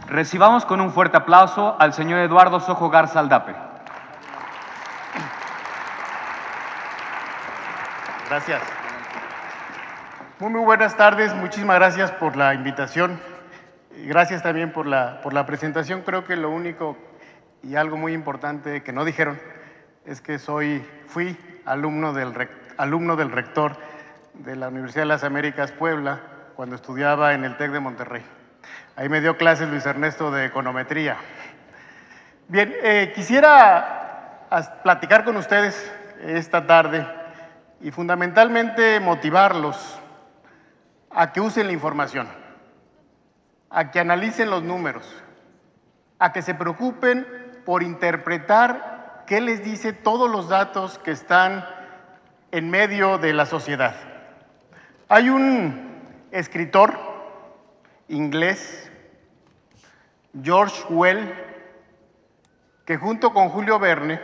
Recibamos con un fuerte aplauso al señor Eduardo Sojo Garza Aldape. Gracias. Muy buenas tardes, muchísimas gracias por la invitación. Gracias también por la presentación. Creo que lo único y algo muy importante que no dijeron es que fui alumno del rector de la Universidad de las Américas Puebla cuando estudiaba en el TEC de Monterrey. Ahí me dio clases Luis Ernesto de econometría. Bien, quisiera platicar con ustedes esta tarde y fundamentalmente motivarlos a que usen la información, a que analicen los números, a que se preocupen por interpretar qué les dice todos los datos que están en medio de la sociedad. Hay un escritor inglés, George Well, que junto con Julio Verne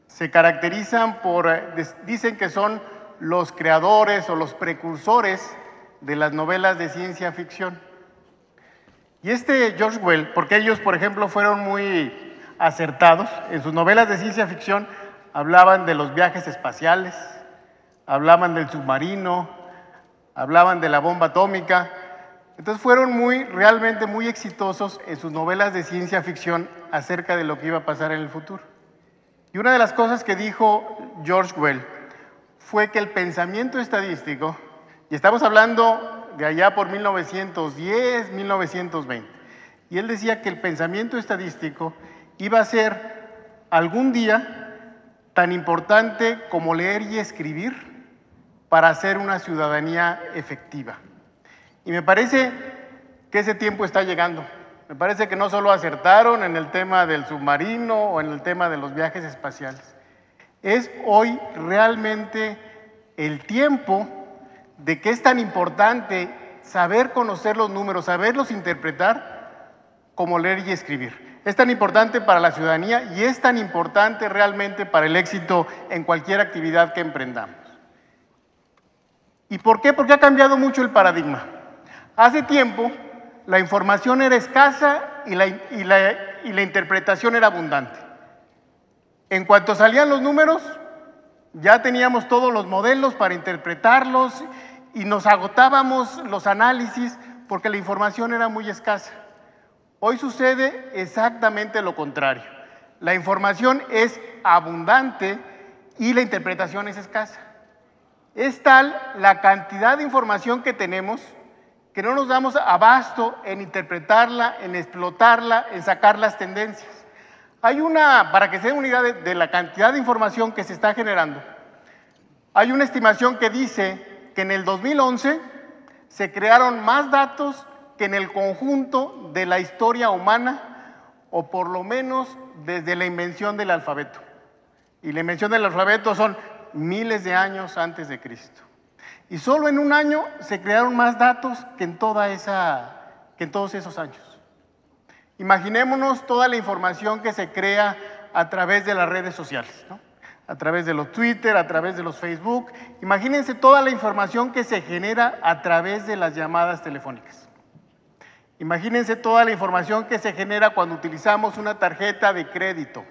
se caracterizan dicen que son los creadores o los precursores de las novelas de ciencia ficción. Y George Well, porque ellos, por ejemplo, fueron muy acertados, en sus novelas de ciencia ficción hablaban de los viajes espaciales, hablaban del submarino, hablaban de la bomba atómica. Entonces fueron realmente muy exitosos en sus novelas de ciencia ficción acerca de lo que iba a pasar en el futuro. Y una de las cosas que dijo George Well fue que el pensamiento estadístico, y estamos hablando de allá por 1910, 1920, y él decía que el pensamiento estadístico iba a ser algún día tan importante como leer y escribir para hacer una ciudadanía efectiva. Y me parece que ese tiempo está llegando. Me parece que no solo acertaron en el tema del submarino o en el tema de los viajes espaciales. Es hoy realmente el tiempo de que es tan importante saber conocer los números, saberlos interpretar, como leer y escribir. Es tan importante para la ciudadanía y es tan importante realmente para el éxito en cualquier actividad que emprendamos. ¿Y por qué? Porque ha cambiado mucho el paradigma. Hace tiempo la información era escasa y la interpretación era abundante. En cuanto salían los números, ya teníamos todos los modelos para interpretarlos y nos agotábamos los análisis porque la información era muy escasa. Hoy sucede exactamente lo contrario. La información es abundante y la interpretación es escasa. Es tal la cantidad de información que tenemos que no nos damos abasto en interpretarla, en explotarla, en sacar las tendencias. Para que se den una idea de la cantidad de información que se está generando, hay una estimación que dice que en el 2011 se crearon más datos que en el conjunto de la historia humana, o por lo menos desde la invención del alfabeto. Y la invención del alfabeto son miles de años antes de Cristo. Y solo en un año se crearon más datos que en todos esos años. Imaginémonos toda la información que se crea a través de las redes sociales, ¿no? A través de los Twitter, a través de los Facebook. Imagínense toda la información que se genera a través de las llamadas telefónicas. Imagínense toda la información que se genera cuando utilizamos una tarjeta de crédito,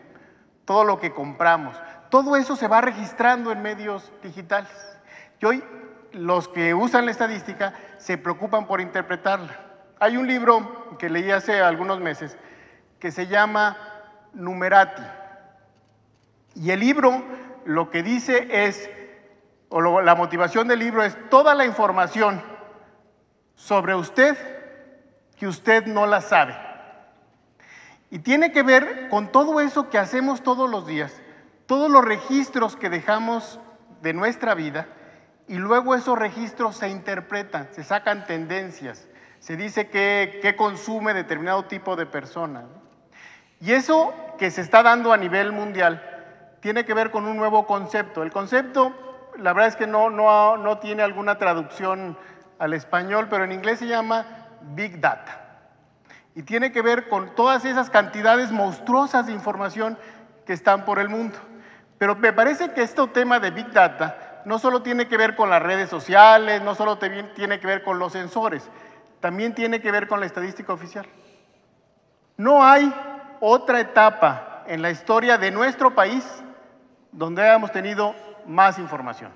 todo lo que compramos. Todo eso se va registrando en medios digitales. Y hoy los que usan la estadística se preocupan por interpretarla. Hay un libro que leí hace algunos meses que se llama Numerati. Y el libro lo que dice es, la motivación del libro es toda la información sobre usted que usted no la sabe. Y tiene que ver con todo eso que hacemos todos los días, todos los registros que dejamos de nuestra vida, y luego esos registros se interpretan, se sacan tendencias, se dice qué consume determinado tipo de persona. Y eso que se está dando a nivel mundial tiene que ver con un nuevo concepto. El concepto, la verdad es que no tiene alguna traducción al español, pero en inglés se llama Big Data. Y tiene que ver con todas esas cantidades monstruosas de información que están por el mundo. Pero me parece que este tema de Big Data no solo tiene que ver con las redes sociales, no solo tiene que ver con los sensores, también tiene que ver con la estadística oficial. No hay otra etapa en la historia de nuestro país donde hayamos tenido más información.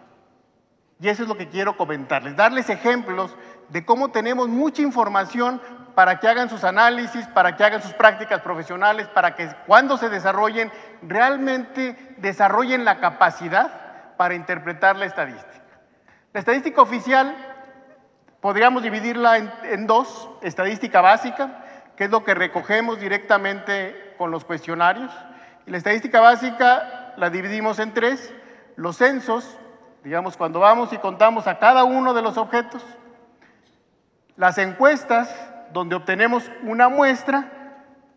Y eso es lo que quiero comentarles, darles ejemplos de cómo tenemos mucha información para que hagan sus análisis, para que hagan sus prácticas profesionales, para que cuando se desarrollen, realmente desarrollen la capacidad para interpretar la estadística. La estadística oficial podríamos dividirla en dos: estadística básica, que es lo que recogemos directamente con los cuestionarios, y la estadística básica la dividimos en tres: los censos, digamos cuando vamos y contamos a cada uno de los objetos; las encuestas, donde obtenemos una muestra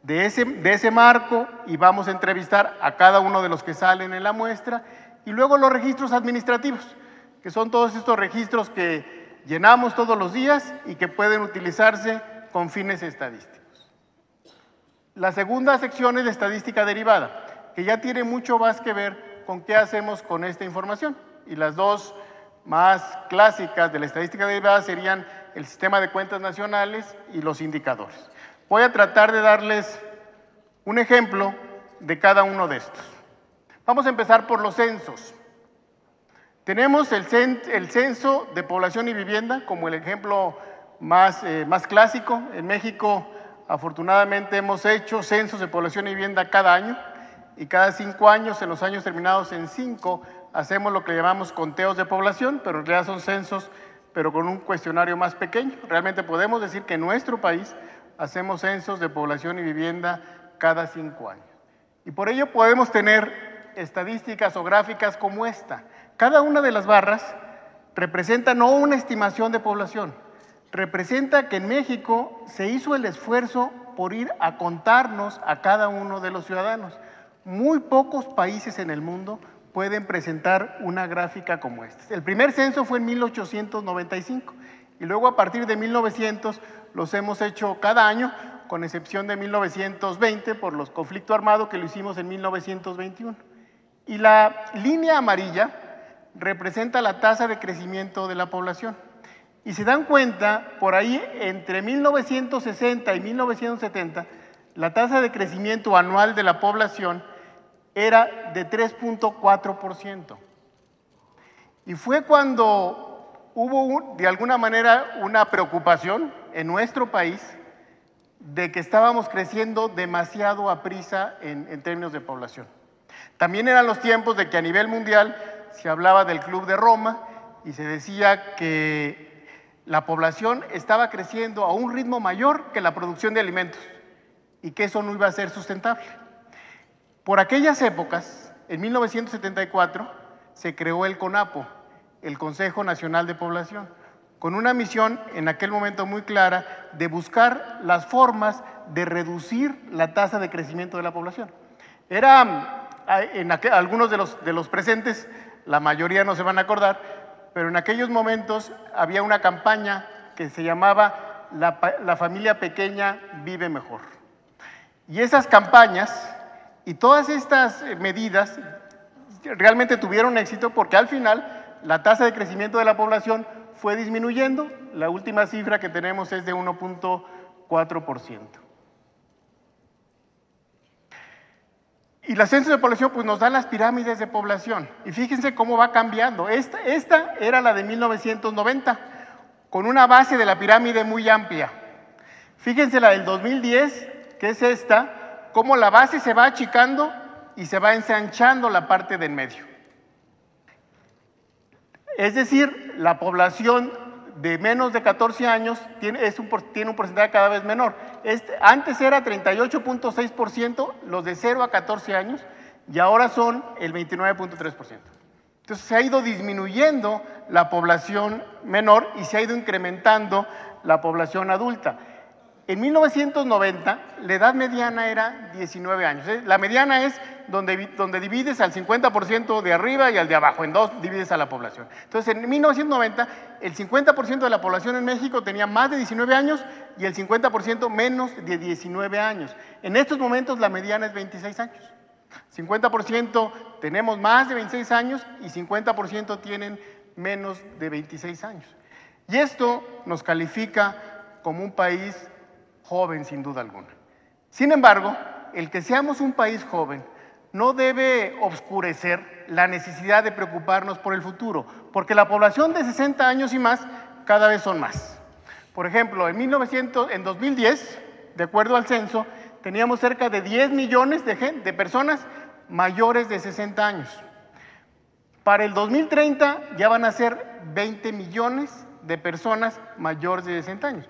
de ese marco y vamos a entrevistar a cada uno de los que salen en la muestra; y luego los registros administrativos, que son todos estos registros que llenamos todos los días y que pueden utilizarse con fines estadísticos. La segunda sección es de estadística derivada, que ya tiene mucho más que ver con qué hacemos con esta información. Y las dos más clásicas de la estadística derivada serían el sistema de cuentas nacionales y los indicadores. Voy a tratar de darles un ejemplo de cada uno de estos. Vamos a empezar por los censos. Tenemos el censo de población y vivienda como el ejemplo más clásico. En México, afortunadamente, hemos hecho censos de población y vivienda cada año, y cada 5 años, en los años terminados en 5, hacemos lo que llamamos conteos de población, pero en realidad son censos, pero con un cuestionario más pequeño. Realmente podemos decir que en nuestro país hacemos censos de población y vivienda cada 5 años. Y por ello podemos tener estadísticas o gráficas como esta. Cada una de las barras representa no una estimación de población, representa que en México se hizo el esfuerzo por ir a contarnos a cada uno de los ciudadanos. Muy pocos países en el mundo pueden presentar una gráfica como esta. El primer censo fue en 1895 y luego a partir de 1900 los hemos hecho cada año, con excepción de 1920 por los conflictos armados, que lo hicimos en 1921. Y la línea amarilla representa la tasa de crecimiento de la población. Y se dan cuenta, por ahí entre 1960 y 1970, la tasa de crecimiento anual de la población era de 3.4%. Y fue cuando hubo de alguna manera una preocupación en nuestro país de que estábamos creciendo demasiado a prisa en términos de población. También eran los tiempos de que a nivel mundial se hablaba del Club de Roma y se decía que la población estaba creciendo a un ritmo mayor que la producción de alimentos y que eso no iba a ser sustentable. Por aquellas épocas, en 1974, se creó el CONAPO, el Consejo Nacional de Población, con una misión en aquel momento muy clara de buscar las formas de reducir la tasa de crecimiento de la población. Algunos de los presentes, la mayoría no se van a acordar, pero en aquellos momentos había una campaña que se llamaba La familia pequeña vive mejor. Y esas campañas y todas estas medidas realmente tuvieron éxito porque al final la tasa de crecimiento de la población fue disminuyendo. La última cifra que tenemos es de 1.4%. Y los censos de población pues nos dan las pirámides de población. Y fíjense cómo va cambiando. Esta era la de 1990, con una base de la pirámide muy amplia. Fíjense la del 2010, que es esta, cómo la base se va achicando y se va ensanchando la parte del medio. Es decir, la población de menos de 14 años tiene un porcentaje cada vez menor. Antes era 38.6% los de 0 a 14 años y ahora son el 29.3%. Entonces se ha ido disminuyendo la población menor y se ha ido incrementando la población adulta. En 1990 la edad mediana era 19 años. La mediana es donde divides al 50% de arriba y al de abajo, en 2 divides a la población. Entonces en 1990 el 50% de la población en México tenía más de 19 años y el 50% menos de 19 años. En estos momentos la mediana es 26 años. 50% tenemos más de 26 años y 50% tienen menos de 26 años. Y esto nos califica como un país joven sin duda alguna. Sin embargo, el que seamos un país joven no debe obscurecer la necesidad de preocuparnos por el futuro, porque la población de 60 años y más cada vez son más. Por ejemplo, en 2010, de acuerdo al censo, teníamos cerca de 10 millones de personas mayores de 60 años. Para el 2030 ya van a ser 20 millones de personas mayores de 60 años.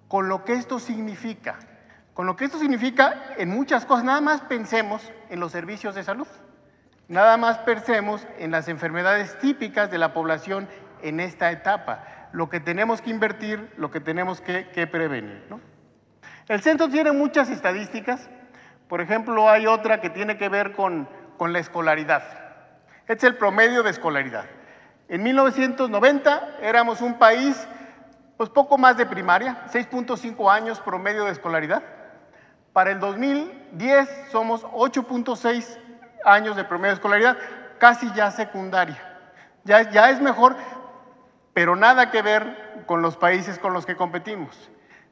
Con lo que esto significa, en muchas cosas, nada más pensemos en los servicios de salud, nada más pensemos en las enfermedades típicas de la población en esta etapa, lo que tenemos que invertir, lo que tenemos que prevenir, ¿no? El censo tiene muchas estadísticas. Por ejemplo, hay otra que tiene que ver con la escolaridad. Este es el promedio de escolaridad. En 1990 éramos un país, pues poco más de primaria, 6.5 años promedio de escolaridad. Para el 2010 somos 8.6 años de promedio de escolaridad, casi ya secundaria. Ya es mejor, pero nada que ver con los países con los que competimos.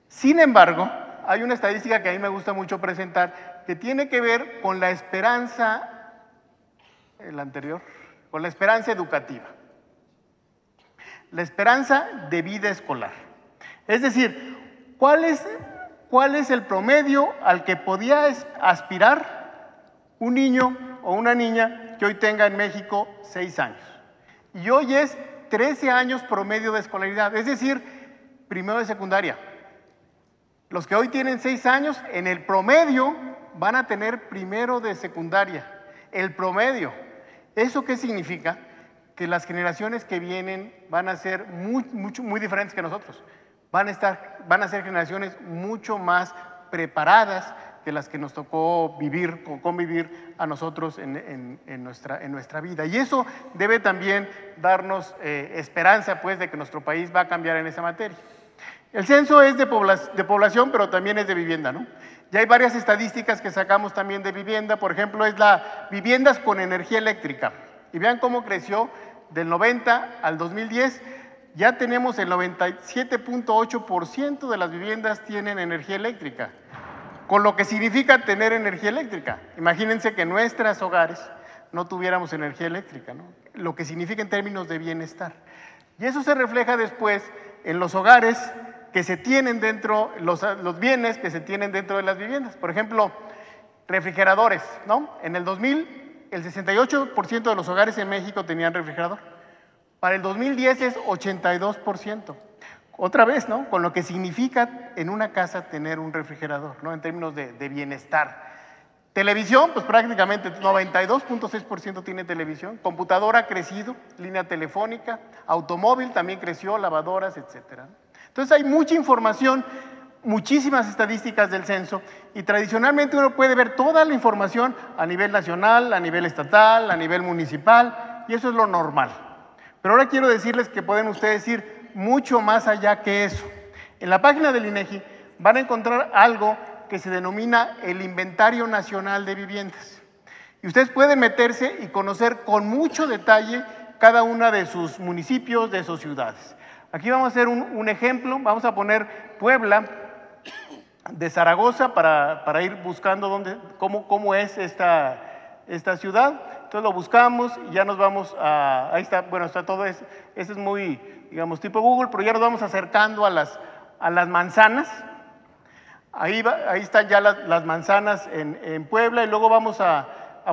Sin embargo, hay una estadística que a mí me gusta mucho presentar que tiene que ver con la esperanza, con la esperanza educativa, la esperanza de vida escolar. Es decir, ¿cuál es el promedio al que podía aspirar un niño o una niña que hoy tenga en México 6 años? Y hoy es 13 años promedio de escolaridad, es decir, primero de secundaria. Los que hoy tienen 6 años, en el promedio van a tener primero de secundaria. El promedio. ¿Eso qué significa? Que las generaciones que vienen van a ser muy diferentes que nosotros. Van a ser generaciones mucho más preparadas que las que nos tocó vivir o convivir a nosotros en nuestra vida. Y eso debe también darnos esperanza, pues, de que nuestro país va a cambiar en esa materia. El censo es de población, pero también es de vivienda, ¿no? Ya hay varias estadísticas que sacamos también de vivienda. Por ejemplo, es la viviendas con energía eléctrica. Y vean cómo creció del 90 al 2010. Ya tenemos el 97.8% de las viviendas tienen energía eléctrica, con lo que significa tener energía eléctrica. Imagínense que en nuestros hogares no tuviéramos energía eléctrica, ¿no? Lo que significa en términos de bienestar. Y eso se refleja después en los hogares que se tienen dentro, los bienes que se tienen dentro de las viviendas. Por ejemplo, refrigeradores, ¿no? En el 2000, el 68% de los hogares en México tenían refrigerador. Para el 2010 es 82%. Otra vez, ¿no? Con lo que significa en una casa tener un refrigerador, ¿no? En términos de bienestar. Televisión, pues prácticamente 92.6% tiene televisión. Computadora ha crecido, línea telefónica, automóvil también creció, lavadoras, etcétera. Entonces hay mucha información, muchísimas estadísticas del censo, y tradicionalmente uno puede ver toda la información a nivel nacional, a nivel estatal, a nivel municipal, y eso es lo normal. Pero ahora quiero decirles que pueden ustedes ir mucho más allá que eso. En la página del INEGI van a encontrar algo que se denomina el Inventario Nacional de Viviendas. Y ustedes pueden meterse y conocer con mucho detalle cada una de sus municipios, de sus ciudades. Aquí vamos a hacer un ejemplo, vamos a poner Puebla de Zaragoza para ir buscando cómo es esta ciudad. Entonces lo buscamos y ya nos vamos a, ahí está, bueno, está todo eso. Este es muy, digamos, tipo Google, pero ya nos vamos acercando a las manzanas. Ahí están ya las manzanas en Puebla, y luego vamos a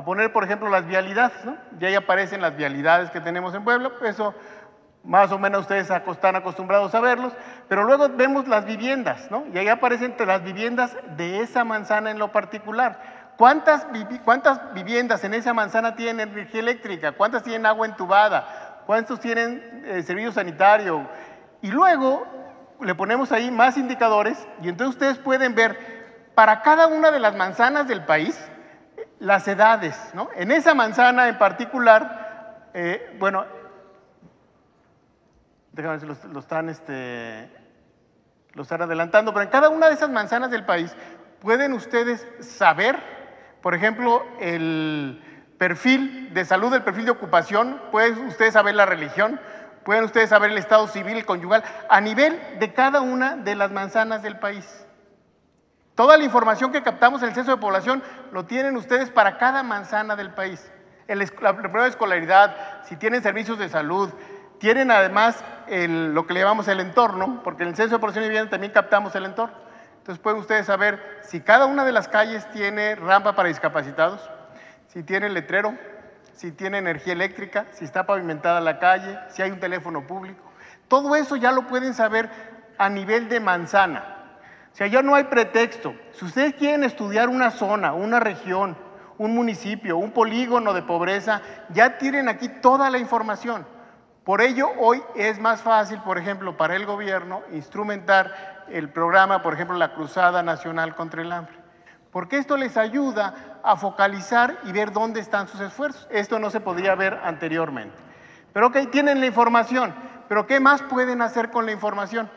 poner, por ejemplo, las vialidades, ¿no? Ya ahí aparecen las vialidades que tenemos en Puebla, pues eso más o menos ustedes están acostumbrados a verlos, pero luego vemos las viviendas, ¿no? Y ahí aparecen las viviendas de esa manzana en lo particular. ¿Cuántas viviendas en esa manzana tienen energía eléctrica? ¿Cuántas tienen agua entubada? ¿Cuántos tienen servicio sanitario? Y luego le ponemos ahí más indicadores, y entonces ustedes pueden ver para cada una de las manzanas del país las edades, ¿no? En esa manzana en particular, bueno, déjame ver si lo están adelantando, pero en cada una de esas manzanas del país pueden ustedes saber, por ejemplo, el perfil de salud, el perfil de ocupación, pueden ustedes saber la religión, pueden ustedes saber el estado civil, el conyugal, a nivel de cada una de las manzanas del país. Toda la información que captamos en el censo de población lo tienen ustedes para cada manzana del país. La prueba de escolaridad, si tienen servicios de salud, tienen además lo que le llamamos el entorno, porque en el censo de población y vivienda también captamos el entorno. Entonces pueden ustedes saber si cada una de las calles tiene rampa para discapacitados, si tiene letrero, si tiene energía eléctrica, si está pavimentada la calle, si hay un teléfono público. Todo eso ya lo pueden saber a nivel de manzana. O sea, ya no hay pretexto. Si ustedes quieren estudiar una zona, una región, un municipio, un polígono de pobreza, ya tienen aquí toda la información. Por ello, hoy es más fácil, por ejemplo, para el gobierno instrumentar el programa, por ejemplo, la Cruzada Nacional contra el Hambre. Porque esto les ayuda a focalizar y ver dónde están sus esfuerzos. Esto no se podía ver anteriormente. Pero ok, tienen la información. Pero ¿qué más pueden hacer con la información?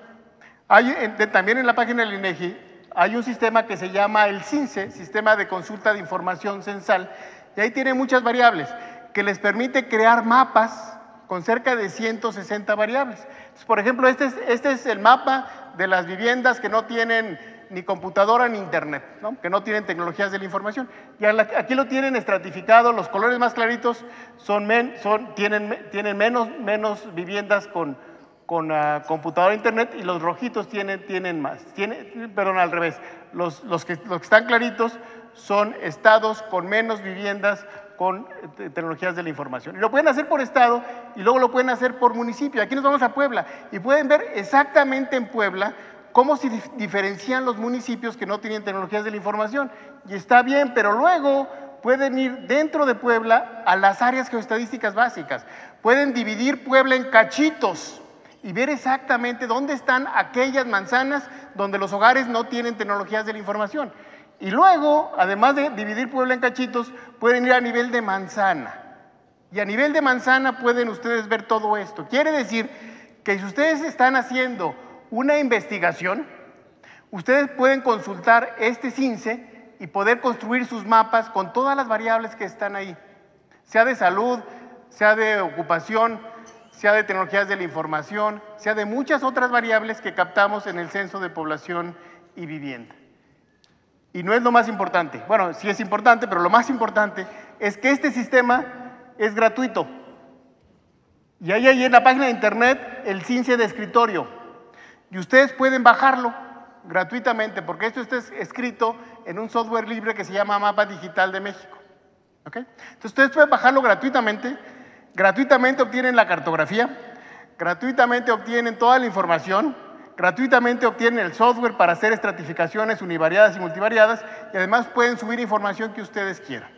También en la página del INEGI hay un sistema que se llama el CINCE, Sistema de Consulta de Información Censal, y ahí tiene muchas variables que les permite crear mapas con cerca de 160 variables. Entonces, por ejemplo, este es el mapa de las viviendas que no tienen ni computadora ni internet, ¿no? Que no tienen tecnologías de la información. Y aquí lo tienen estratificado, los colores más claritos tienen menos viviendas con computadora e internet, y los rojitos tienen más. Perdón, al revés. Los que están claritos son estados con menos viviendas con tecnologías de la información. Y lo pueden hacer por estado y luego lo pueden hacer por municipio. Aquí nos vamos a Puebla y pueden ver exactamente en Puebla cómo se diferencian los municipios que no tienen tecnologías de la información. Y está bien, pero luego pueden ir dentro de Puebla a las áreas geoestadísticas básicas. Pueden dividir Puebla en cachitos y ver exactamente dónde están aquellas manzanas donde los hogares no tienen tecnologías de la información. Y luego, además de dividir Puebla en cachitos, pueden ir a nivel de manzana. Y a nivel de manzana pueden ustedes ver todo esto. Quiere decir que si ustedes están haciendo una investigación, ustedes pueden consultar este CINCE y poder construir sus mapas con todas las variables que están ahí, sea de salud, sea de ocupación, sea de tecnologías de la información, sea de muchas otras variables que captamos en el Censo de Población y Vivienda. Y no es lo más importante, bueno, sí es importante, pero lo más importante es que este sistema es gratuito. Y hay ahí en la página de internet el CINCE de escritorio. Y ustedes pueden bajarlo gratuitamente, porque esto está escrito en un software libre que se llama Mapa Digital de México. ¿Okay? Entonces ustedes pueden bajarlo gratuitamente. Gratuitamente obtienen la cartografía, gratuitamente obtienen toda la información, gratuitamente obtienen el software para hacer estratificaciones univariadas y multivariadas, y además pueden subir información que ustedes quieran.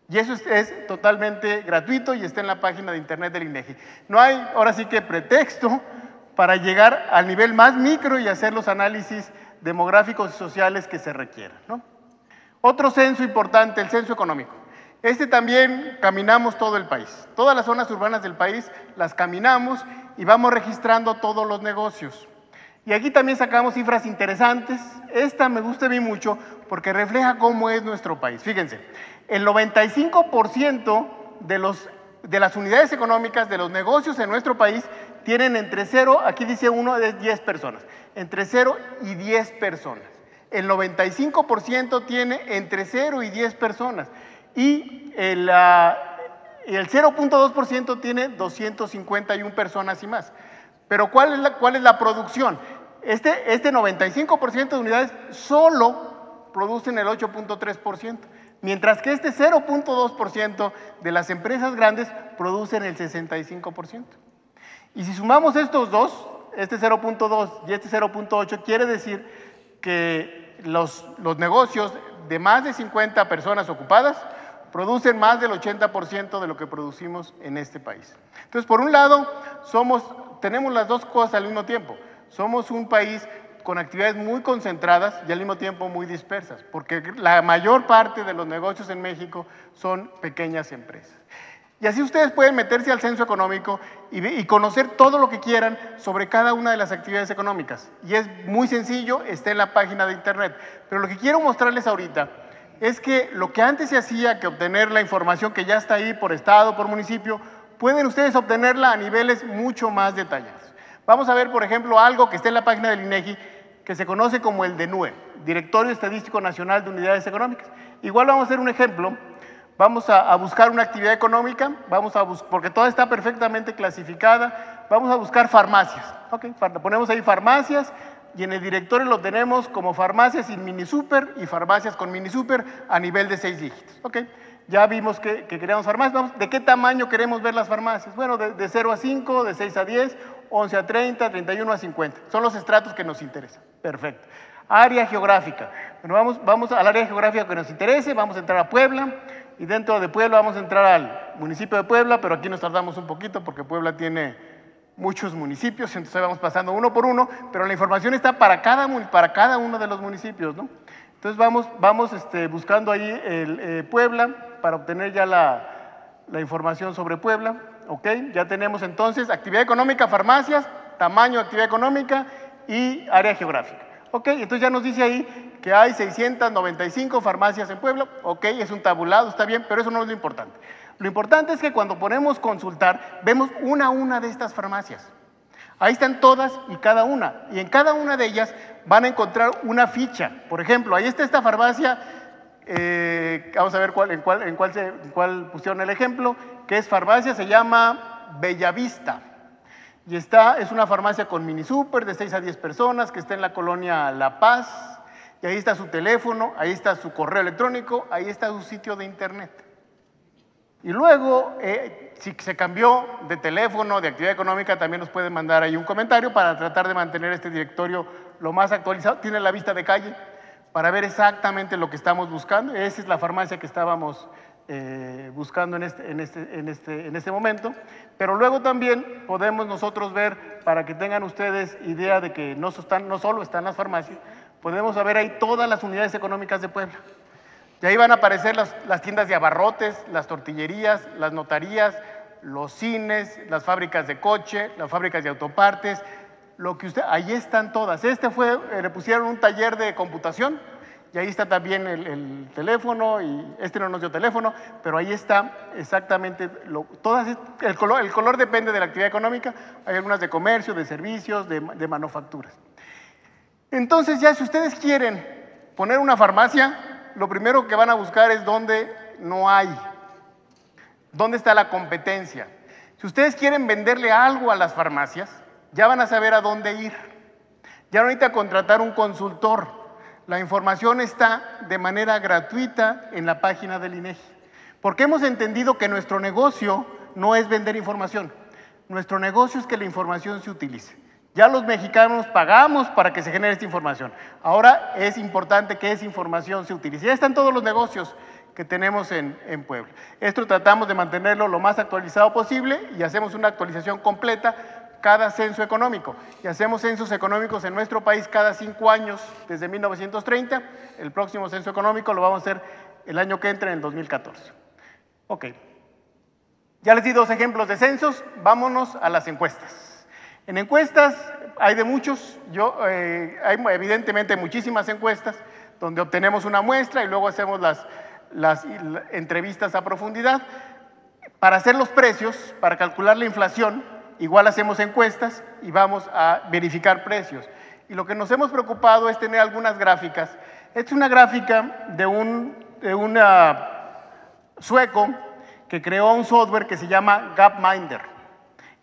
Y eso es totalmente gratuito y está en la página de internet del INEGI. No hay, ahora sí que pretexto para llegar al nivel más micro y hacer los análisis demográficos y sociales que se requieran, ¿no? Otro censo importante, el censo económico. Este también caminamos todo el país. Todas las zonas urbanas del país las caminamos y vamos registrando todos los negocios. Y aquí también sacamos cifras interesantes. Esta me gusta a mí mucho porque refleja cómo es nuestro país. Fíjense, el 95% de las unidades económicas, de los negocios en nuestro país, tienen entre 0, aquí dice uno de 10 personas, entre 0 y 10 personas. El 95% tiene entre 0 y 10 personas. Y el 0.2% tiene 251 personas y más. Pero ¿cuál es la producción? Este 95% de unidades solo producen el 8.3%, mientras que este 0.2% de las empresas grandes producen el 65%. Y si sumamos estos dos, este 0.2 y este 0.8, quiere decir que los negocios de más de 50 personas ocupadas producen más del 80% de lo que producimos en este país. Entonces, por un lado, tenemos las dos cosas al mismo tiempo. Somos un país con actividades muy concentradas y al mismo tiempo muy dispersas, porque la mayor parte de los negocios en México son pequeñas empresas. Y así ustedes pueden meterse al censo económico y conocer todo lo que quieran sobre cada una de las actividades económicas. Y es muy sencillo, está en la página de internet. Pero lo que quiero mostrarles ahorita es que lo que antes se hacía, que obtener la información que ya está ahí por estado, por municipio, pueden ustedes obtenerla a niveles mucho más detallados. Vamos a ver, por ejemplo, algo que está en la página del INEGI, que se conoce como el DENUE, Directorio Estadístico Nacional de Unidades Económicas. Igual vamos a hacer un ejemplo, vamos a buscar una actividad económica, porque toda está perfectamente clasificada, vamos a buscar farmacias, okay, ponemos ahí farmacias y en el directorio lo tenemos como farmacias sin mini super y farmacias con mini super a nivel de 6 dígitos, okay. Ya vimos que queríamos farmacias. ¿De qué tamaño queremos ver las farmacias? Bueno, de 0 a 5, de 6 a 10, 11 a 30, 31 a 50. Son los estratos que nos interesan. Perfecto. Área geográfica. Bueno, vamos al área geográfica que nos interese, vamos a entrar a Puebla y dentro de Puebla vamos a entrar al municipio de Puebla, pero aquí nos tardamos un poquito porque Puebla tiene muchos municipios, entonces vamos pasando uno por uno, pero la información está para cada uno de los municipios, ¿no? Entonces vamos buscando ahí Puebla para obtener ya la información sobre Puebla, ¿ok? Ya tenemos entonces actividad económica, farmacias, tamaño de actividad económica y área geográfica, ¿ok? Entonces ya nos dice ahí que hay 695 farmacias en Puebla, ¿ok? Es un tabulado, está bien, pero eso no es lo importante. Lo importante es que cuando ponemos consultar, vemos una a una de estas farmacias. Ahí están todas y cada una, y en cada una de ellas van a encontrar una ficha. Por ejemplo, ahí está esta farmacia, vamos a ver en cuál pusieron el ejemplo, que es farmacia, se llama Bellavista. Y es una farmacia con mini super de 6 a 10 personas que está en la colonia La Paz, y ahí está su teléfono, ahí está su correo electrónico, ahí está su sitio de internet. Y luego, si se cambió de teléfono, de actividad económica, también nos pueden mandar ahí un comentario para tratar de mantener este directorio lo más actualizado. Tiene la vista de calle para ver exactamente lo que estamos buscando. Esa es la farmacia que estábamos buscando en este momento. Pero luego también podemos nosotros ver, para que tengan ustedes idea de que no solo están las farmacias, podemos ver ahí todas las unidades económicas de Puebla. Y ahí van a aparecer las tiendas de abarrotes, las tortillerías, las notarías, los cines, las fábricas de coche, las fábricas de autopartes, ahí están todas. Le pusieron un taller de computación y ahí está también el teléfono, y no nos dio teléfono, pero ahí está exactamente, el color depende de la actividad económica, hay algunas de comercio, de servicios, de manufacturas. Entonces ya si ustedes quieren poner una farmacia, lo primero que van a buscar es dónde no hay, dónde está la competencia. Si ustedes quieren venderle algo a las farmacias, ya van a saber a dónde ir. Ya no necesitan contratar un consultor. La información está de manera gratuita en la página del INEGI. Porque hemos entendido que nuestro negocio no es vender información. Nuestro negocio es que la información se utilice. Ya los mexicanos pagamos para que se genere esta información. Ahora es importante que esa información se utilice. Ya están todos los negocios que tenemos en Puebla. Esto tratamos de mantenerlo lo más actualizado posible y hacemos una actualización completa cada censo económico. Y hacemos censos económicos en nuestro país cada 5 años desde 1930. El próximo censo económico lo vamos a hacer el año que entra, en el 2014. Ok. Ya les di 2 ejemplos de censos. Vámonos a las encuestas. En encuestas hay de muchos, hay evidentemente muchísimas encuestas donde obtenemos una muestra y luego hacemos las entrevistas a profundidad. Para hacer los precios, para calcular la inflación, igual hacemos encuestas y vamos a verificar precios. Y lo que nos hemos preocupado es tener algunas gráficas. Esta es una gráfica de un sueco que creó un software que se llama Gapminder.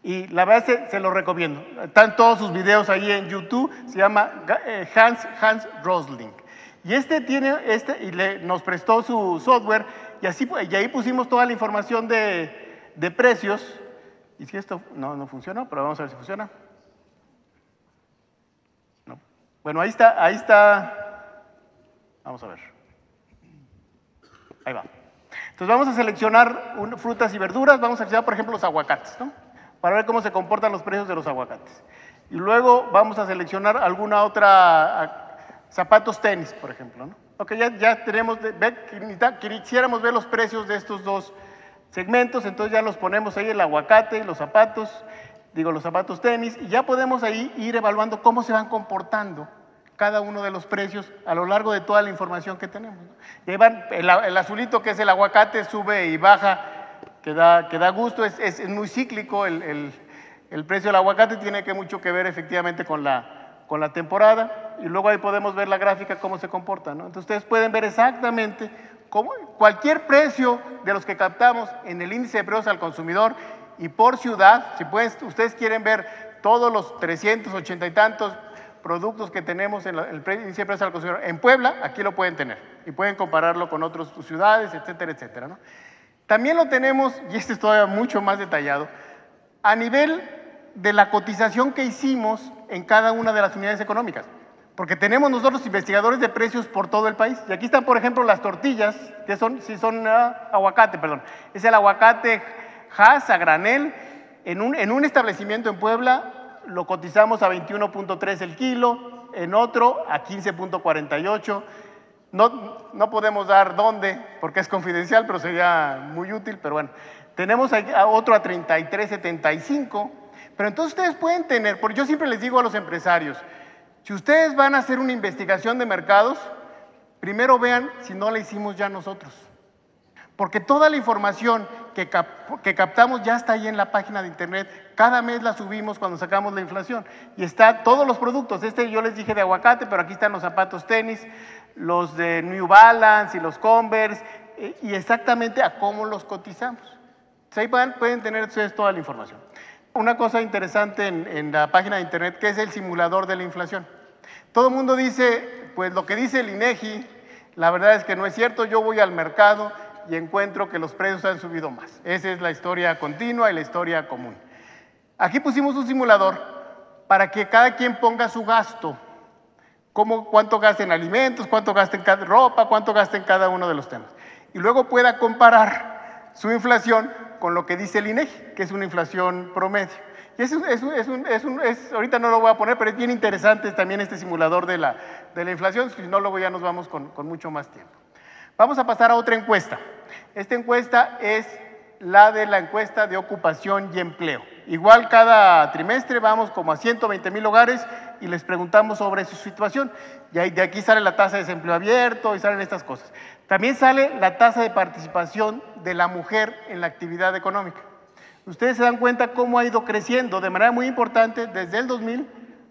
Y la verdad se lo recomiendo. Están todos sus videos ahí en YouTube. Se llama Hans Rosling. Y nos prestó su software y ahí pusimos toda la información de precios. Y si esto no funciona, pero vamos a ver si funciona. No. Bueno, ahí está. Vamos a ver. Ahí va. Entonces vamos a seleccionar frutas y verduras. Vamos a seleccionar, por ejemplo, los aguacates, ¿no? Para ver cómo se comportan los precios de los aguacates. Y luego vamos a seleccionar alguna otra, zapatos tenis, por ejemplo, ¿no? Ok, ya tenemos, quisiéramos ver los precios de estos 2 segmentos, entonces ya los ponemos ahí, el aguacate, los zapatos tenis, y ya podemos ahí ir evaluando cómo se van comportando cada uno de los precios a lo largo de toda la información que tenemos, ¿no? Y ahí van, el azulito que es el aguacate sube y baja, que da gusto, es muy cíclico el precio del aguacate, tiene mucho que ver efectivamente con la con la temporada, y luego ahí podemos ver la gráfica cómo se comporta, ¿no? Entonces ustedes pueden ver exactamente cómo cualquier precio de los que captamos en el índice de precios al consumidor y por ciudad, si ustedes quieren ver todos los 380 y tantos productos que tenemos en el índice de precios al consumidor en Puebla, aquí lo pueden tener y pueden compararlo con otras ciudades, etcétera, etcétera, ¿no? También lo tenemos, y este es todavía mucho más detallado, a nivel de la cotización que hicimos en cada una de las unidades económicas, porque tenemos nosotros investigadores de precios por todo el país. Y aquí están, por ejemplo, las tortillas, que son aguacate, perdón. Es el aguacate Hass a granel. En un establecimiento en Puebla lo cotizamos a 21.3 el kilo, en otro a 15.48. No podemos dar dónde, porque es confidencial, pero sería muy útil, pero bueno. Tenemos a otro a 33.75, pero entonces ustedes pueden tener, porque yo siempre les digo a los empresarios, si ustedes van a hacer una investigación de mercados, primero vean si no la hicimos ya nosotros. Porque toda la información que captamos ya está ahí en la página de internet. Cada mes la subimos cuando sacamos la inflación. Y está todos los productos. Yo les dije de aguacate, pero aquí están los zapatos tenis, los de New Balance y los Converse, y exactamente a cómo los cotizamos. Entonces ahí pueden tener ustedes toda la información. Una cosa interesante en la página de internet, que es el simulador de la inflación. Todo el mundo dice, pues lo que dice el INEGI, la verdad es que no es cierto. Yo voy al mercado y encuentro que los precios han subido más. Esa es la historia continua y la historia común. Aquí pusimos un simulador para que cada quien ponga su gasto. Cuánto gasta en alimentos, cuánto gasta en cada ropa, cuánto gasta en cada uno de los temas. Y luego pueda comparar su inflación con lo que dice el INEGI, que es una inflación promedio. Y ahorita no lo voy a poner, pero es bien interesante también este simulador de la inflación. Si no, luego ya nos vamos con mucho más tiempo. Vamos a pasar a otra encuesta. Esta encuesta es la de la encuesta de ocupación y empleo. Igual cada trimestre vamos como a 120,000 hogares y les preguntamos sobre su situación. Y de aquí sale la tasa de desempleo abierto y salen estas cosas. También sale la tasa de participación de la mujer en la actividad económica. Ustedes se dan cuenta cómo ha ido creciendo de manera muy importante desde el 2000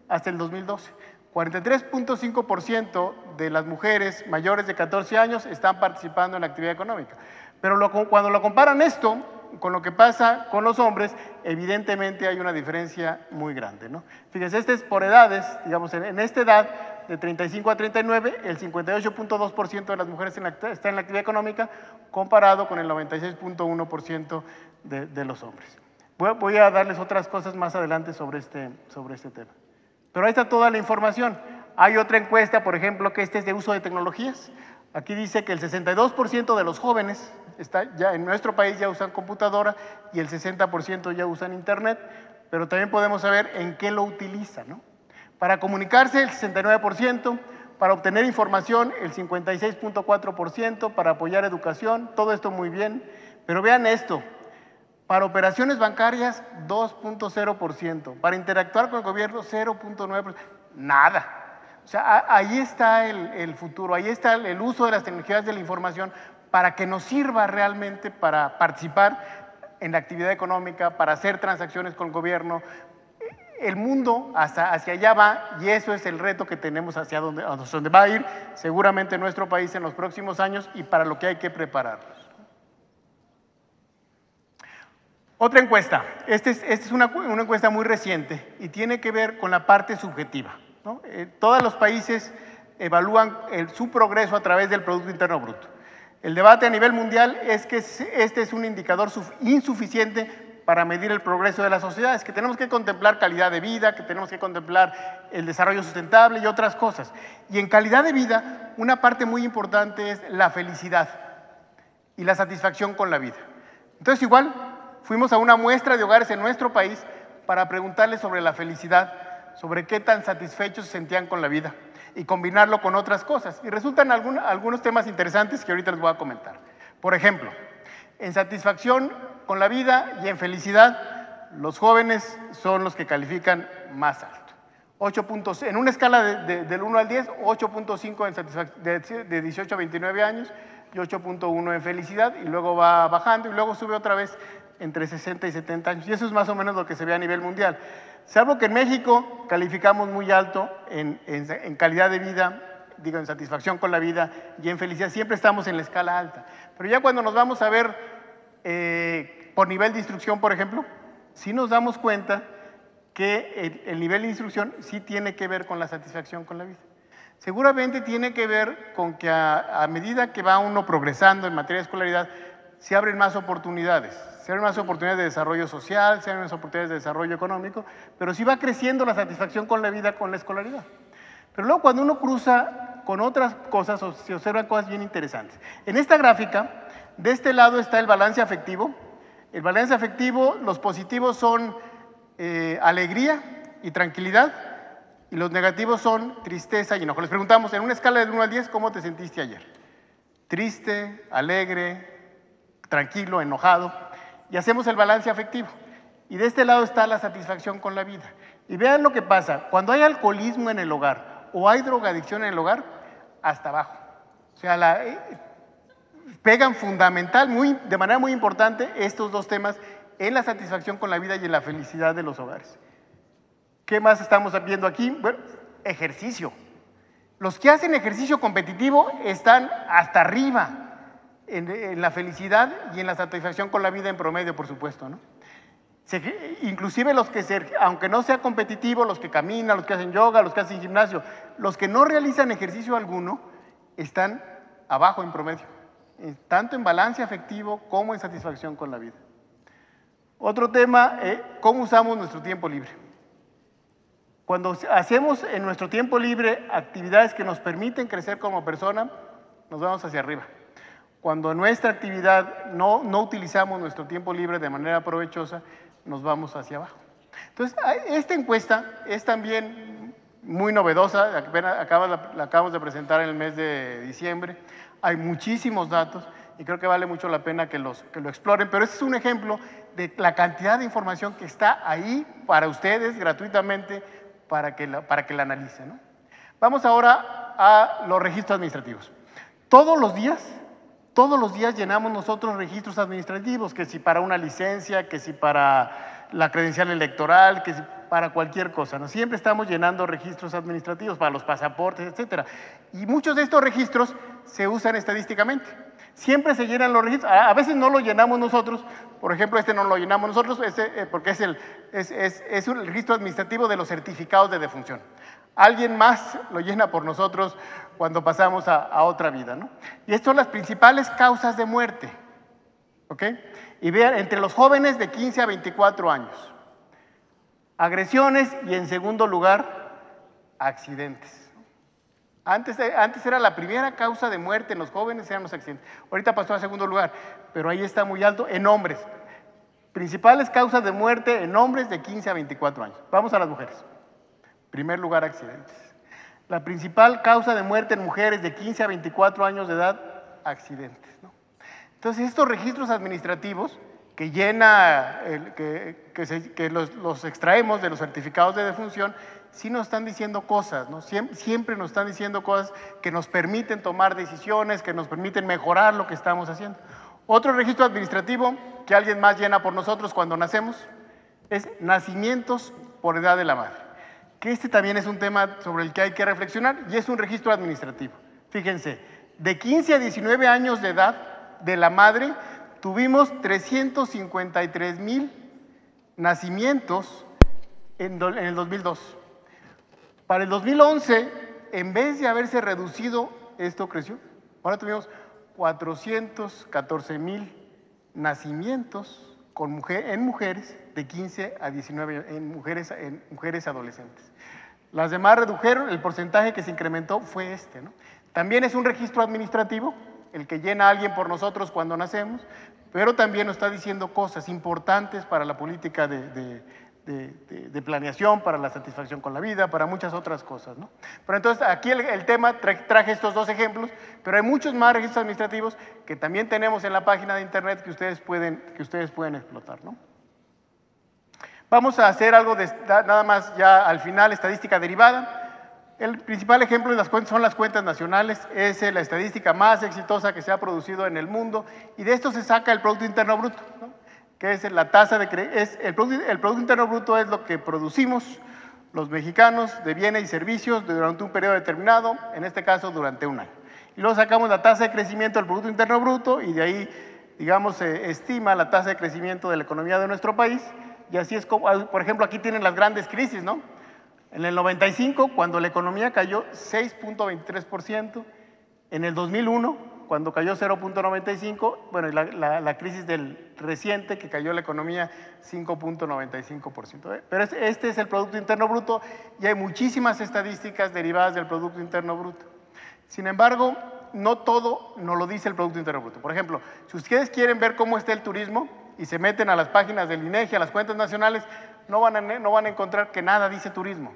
hasta el 2012. 43.5% de las mujeres mayores de 14 años están participando en la actividad económica. Pero cuando lo comparan esto con lo que pasa con los hombres, evidentemente hay una diferencia muy grande, ¿no? Fíjense, este es por edades, digamos, en esta edad, de 35 a 39, el 58.2% de las mujeres está en la actividad económica, comparado con el 96.1% de los hombres. Voy a darles otras cosas más adelante sobre este tema. Pero ahí está toda la información. Hay otra encuesta, por ejemplo, que es de uso de tecnologías. Aquí dice que el 62% de los jóvenes ya en nuestro país ya usan computadora y el 60% ya usan internet, pero también podemos saber en qué lo utilizan, ¿no? Para comunicarse el 69%, para obtener información el 56.4%, para apoyar educación, todo esto muy bien. Pero vean esto, para operaciones bancarias 2.0%, para interactuar con el gobierno 0.9%, nada. O sea, ahí está el futuro, ahí está el uso de las tecnologías de la información para que nos sirva realmente para participar en la actividad económica, para hacer transacciones con el gobierno. El mundo hacia allá va y eso es el reto que tenemos hacia donde va a ir seguramente nuestro país en los próximos años y para lo que hay que prepararnos. Otra encuesta. Esta es una encuesta muy reciente y tiene que ver con la parte subjetiva, ¿no? Todos los países evalúan su progreso a través del Producto Interno Bruto. El debate a nivel mundial es que este es un indicador insuficiente para medir el progreso de las sociedades, que tenemos que contemplar calidad de vida, que tenemos que contemplar el desarrollo sustentable y otras cosas. Y en calidad de vida, una parte muy importante es la felicidad y la satisfacción con la vida. Entonces, igual, fuimos a una muestra de hogares en nuestro país para preguntarles sobre la felicidad, sobre qué tan satisfechos se sentían con la vida y combinarlo con otras cosas. Y resultan algunos temas interesantes que ahorita les voy a comentar. Por ejemplo, en satisfacción con la vida y en felicidad, los jóvenes son los que califican más alto. 8 puntos, en una escala del 1 al 10, 8.5 de 18 a 29 años y 8.1 en felicidad, y luego va bajando y luego sube otra vez entre 60 y 70 años. Y eso es más o menos lo que se ve a nivel mundial. Salvo que en México calificamos muy alto en calidad de vida, digo, en satisfacción con la vida y en felicidad, siempre estamos en la escala alta. Pero ya cuando nos vamos a ver por nivel de instrucción, por ejemplo, sí nos damos cuenta que el nivel de instrucción sí tiene que ver con la satisfacción con la vida. Seguramente tiene que ver con que a medida que va uno progresando en materia de escolaridad, se abren más oportunidades. Se abren más oportunidades de desarrollo social, se abren más oportunidades de desarrollo económico, pero sí va creciendo la satisfacción con la vida, con la escolaridad. Pero luego cuando uno cruza con otras cosas, se observan cosas bien interesantes. En esta gráfica, de este lado está el balance afectivo. El balance afectivo, los positivos son alegría y tranquilidad, y los negativos son tristeza y enojo. Les preguntamos, en una escala del 1 al 10, ¿cómo te sentiste ayer? Triste, alegre, tranquilo, enojado, y hacemos el balance afectivo. Y de este lado está la satisfacción con la vida. Y vean lo que pasa, cuando hay alcoholismo en el hogar o hay drogadicción en el hogar, hasta abajo. O sea, pegan de manera muy importante estos dos temas en la satisfacción con la vida y en la felicidad de los hogares. ¿Qué más estamos viendo aquí? Bueno, ejercicio. Los que hacen ejercicio competitivo están hasta arriba en la felicidad y en la satisfacción con la vida en promedio, por supuesto, ¿no? Inclusive los que, aunque no sea competitivo, los que caminan, los que hacen yoga, los que hacen gimnasio, los que no realizan ejercicio alguno, están abajo en promedio, tanto en balance afectivo como en satisfacción con la vida. Otro tema, ¿cómo usamos nuestro tiempo libre? Cuando hacemos en nuestro tiempo libre actividades que nos permiten crecer como persona, nos vamos hacia arriba. Cuando en nuestra actividad no utilizamos nuestro tiempo libre de manera provechosa, nos vamos hacia abajo. Entonces, esta encuesta es también muy novedosa, la acabamos de presentar en el mes de diciembre. Hay muchísimos datos y creo que vale mucho la pena que lo exploren, pero este es un ejemplo de la cantidad de información que está ahí para ustedes gratuitamente para que la analicen, ¿no? Vamos ahora a los registros administrativos. Todos los días llenamos nosotros registros administrativos, que si para una licencia, que si para la credencial electoral, que si para cualquier cosa, ¿no? Siempre estamos llenando registros administrativos para los pasaportes, etcétera. Y muchos de estos registros se usan estadísticamente. Siempre se llenan los registros, a veces no lo llenamos nosotros, por ejemplo, este no lo llenamos nosotros, porque es un registro administrativo de los certificados de defunción. Alguien más lo llena por nosotros cuando pasamos a otra vida, ¿no? Y estas son las principales causas de muerte, ¿ok? Y vean, entre los jóvenes de 15 a 24 años, agresiones y en segundo lugar, accidentes. Antes era la primera causa de muerte en los jóvenes, eran los accidentes. Ahorita pasó a segundo lugar, pero ahí está muy alto en hombres. Principales causas de muerte en hombres de 15 a 24 años. Vamos a las mujeres. Primer lugar, accidentes. La principal causa de muerte en mujeres de 15 a 24 años de edad, accidentes, ¿no? Entonces, estos registros administrativos que los extraemos de los certificados de defunción, sí nos están diciendo cosas, ¿no? Siempre nos están diciendo cosas que nos permiten tomar decisiones, que nos permiten mejorar lo que estamos haciendo. Otro registro administrativo que alguien más llena por nosotros cuando nacemos es nacimientos por edad de la madre, que este también es un tema sobre el que hay que reflexionar y es un registro administrativo. Fíjense, de 15 a 19 años de edad de la madre tuvimos 353,000 nacimientos en el 2002. Para el 2011, en vez de haberse reducido, esto creció. Ahora tuvimos 414,000 nacimientos en mujeres de 15 a 19, en mujeres adolescentes. Las demás redujeron, el porcentaje que se incrementó fue este, ¿no? También es un registro administrativo, el que llena a alguien por nosotros cuando nacemos, pero también nos está diciendo cosas importantes para la política de planeación, para la satisfacción con la vida, para muchas otras cosas, ¿no? Pero entonces aquí el tema, traje estos dos ejemplos, pero hay muchos más registros administrativos que también tenemos en la página de internet que ustedes pueden explotar, ¿no? Vamos a hacer algo nada más ya al final, estadística derivada. El principal ejemplo son las cuentas nacionales, es la estadística más exitosa que se ha producido en el mundo y de esto se saca el Producto Interno Bruto, ¿no? que es la tasa de el Producto Interno Bruto es lo que producimos los mexicanos de bienes y servicios durante un periodo determinado, en este caso durante un año. Y luego sacamos la tasa de crecimiento del Producto Interno Bruto y de ahí, digamos, se estima la tasa de crecimiento de la economía de nuestro país. Y así es como, por ejemplo, aquí tienen las grandes crisis, ¿no? En el 95, cuando la economía cayó 6.23%, en el 2001, cuando cayó 0.95%, bueno, la crisis del reciente, que cayó la economía 5.95%. Pero este es el Producto Interno Bruto y hay muchísimas estadísticas derivadas del Producto Interno Bruto. Sin embargo, no todo nos lo dice el Producto Interno Bruto. Por ejemplo, si ustedes quieren ver cómo está el turismo y se meten a las páginas del INEGI, a las cuentas nacionales, no van a encontrar que nada dice turismo.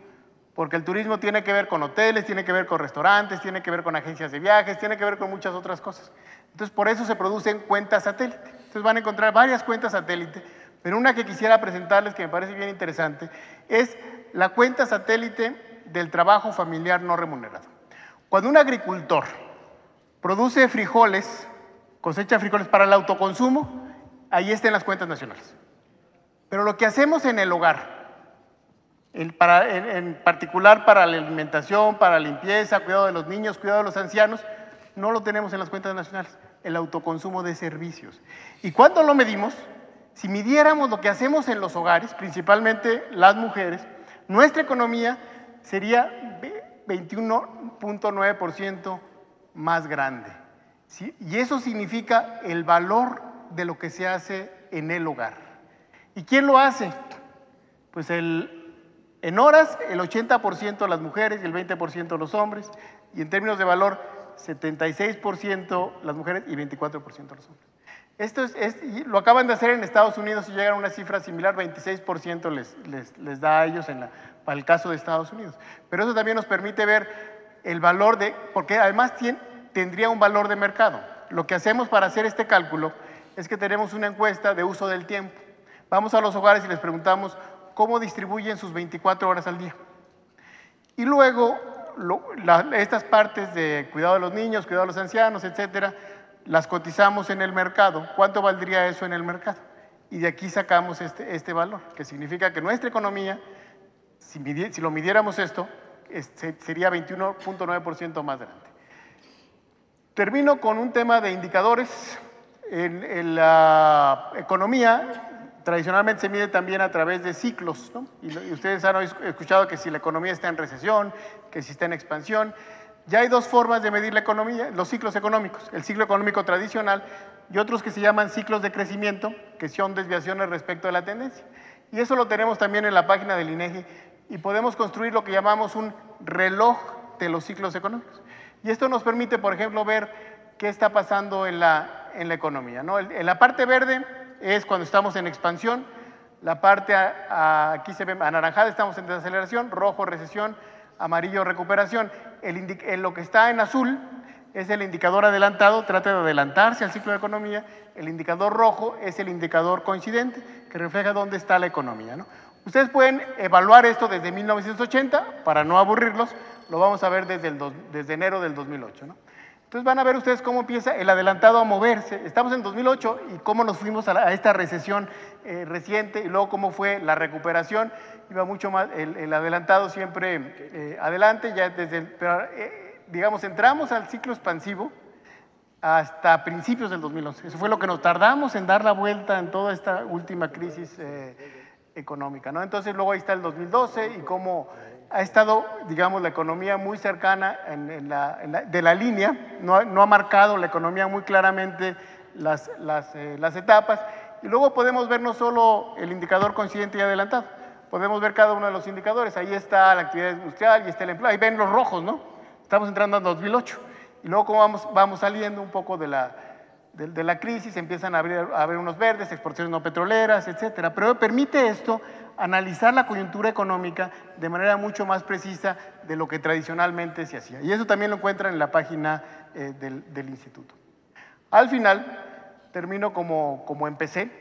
Porque el turismo tiene que ver con hoteles, tiene que ver con restaurantes, tiene que ver con agencias de viajes, tiene que ver con muchas otras cosas. Entonces, por eso se producen cuentas satélite. Entonces, van a encontrar varias cuentas satélite, pero una que quisiera presentarles, que me parece bien interesante, es la cuenta satélite del trabajo familiar no remunerado. Cuando un agricultor produce frijoles, cosecha frijoles para el autoconsumo, ahí están las cuentas nacionales. Pero lo que hacemos en el hogar, en particular para la alimentación, para la limpieza, cuidado de los niños, cuidado de los ancianos, no lo tenemos en las cuentas nacionales, el autoconsumo de servicios. ¿Y cuándo lo medimos? Si midiéramos lo que hacemos en los hogares, principalmente las mujeres, nuestra economía sería 21.9% más grande, ¿sí? Y eso significa el valor de lo que se hace en el hogar. ¿Y quién lo hace? Pues en horas, el 80% las mujeres y el 20% los hombres, y en términos de valor, 76% las mujeres y 24% los hombres. Esto lo acaban de hacer en Estados Unidos y llegan a una cifra similar, 26% les da a ellos para el caso de Estados Unidos. Pero eso también nos permite ver el valor porque además tendría un valor de mercado. Lo que hacemos para hacer este cálculo es que tenemos una encuesta de uso del tiempo. Vamos a los hogares y les preguntamos cómo distribuyen sus 24 horas al día. Y luego, estas partes de cuidado de los niños, cuidado de los ancianos, etcétera, las cotizamos en el mercado. ¿Cuánto valdría eso en el mercado? Y de aquí sacamos este valor, que significa que nuestra economía, si lo midiéramos esto, sería 21.9% más grande. Termino con un tema de indicadores. En la economía, tradicionalmente se mide también a través de ciclos, ¿no? Y ustedes han escuchado que si la economía está en recesión, que si está en expansión. Ya hay dos formas de medir la economía, los ciclos económicos, el ciclo económico tradicional y otros que se llaman ciclos de crecimiento, que son desviaciones respecto de la tendencia. Y eso lo tenemos también en la página del INEGI y podemos construir lo que llamamos un reloj de los ciclos económicos. Y esto nos permite, por ejemplo, ver qué está pasando en la economía, ¿no? En la parte verde es cuando estamos en expansión, la parte aquí se ve anaranjada, estamos en desaceleración, rojo recesión, amarillo recuperación. Lo que está en azul es el indicador adelantado, trata de adelantarse al ciclo de economía. El indicador rojo es el indicador coincidente, que refleja dónde está la economía, ¿no? Ustedes pueden evaluar esto desde 1980, para no aburrirlos, lo vamos a ver desde enero del 2008, ¿no? Entonces van a ver ustedes cómo empieza el adelantado a moverse. Estamos en 2008 y cómo nos fuimos a esta recesión reciente y luego cómo fue la recuperación. Iba mucho más, el adelantado siempre adelante, ya pero, digamos, entramos al ciclo expansivo hasta principios del 2011. Eso fue lo que nos tardamos en dar la vuelta en toda esta última crisis económica, ¿no? Entonces luego ahí está el 2012 y cómo ha estado, digamos, la economía muy cercana de la línea, no ha marcado la economía muy claramente las etapas. Y luego podemos ver no solo el indicador coincidente y adelantado, podemos ver cada uno de los indicadores. Ahí está la actividad industrial y está el empleo. Ahí ven los rojos, ¿no? Estamos entrando en 2008. Y luego como vamos saliendo un poco de la crisis, empiezan a haber unos verdes, exportaciones no petroleras, etcétera. Pero permite esto analizar la coyuntura económica de manera mucho más precisa de lo que tradicionalmente se hacía. Y eso también lo encuentran en la página del instituto. Al final, termino como empecé,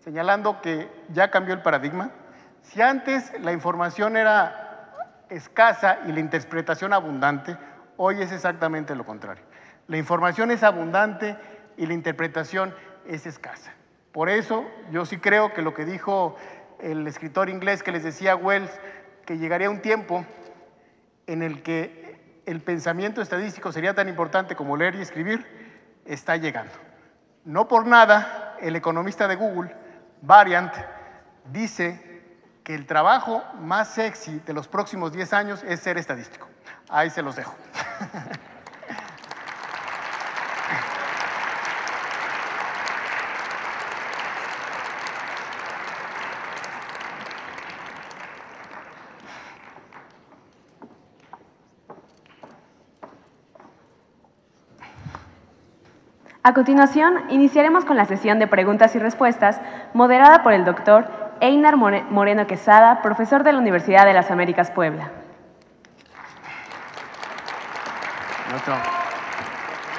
señalando que ya cambió el paradigma. Si antes la información era escasa y la interpretación abundante, hoy es exactamente lo contrario. La información es abundante y la interpretación es escasa. Por eso yo sí creo que lo que dijo el escritor inglés que les decía Wells, que llegaría un tiempo en el que el pensamiento estadístico sería tan importante como leer y escribir, está llegando. No por nada, el economista de Google, Variant, dice que el trabajo más sexy de los próximos 10 años es ser estadístico. Ahí se los dejo. A continuación, iniciaremos con la sesión de preguntas y respuestas, moderada por el doctor Einar Moreno Quesada, profesor de la Universidad de las Américas, Puebla.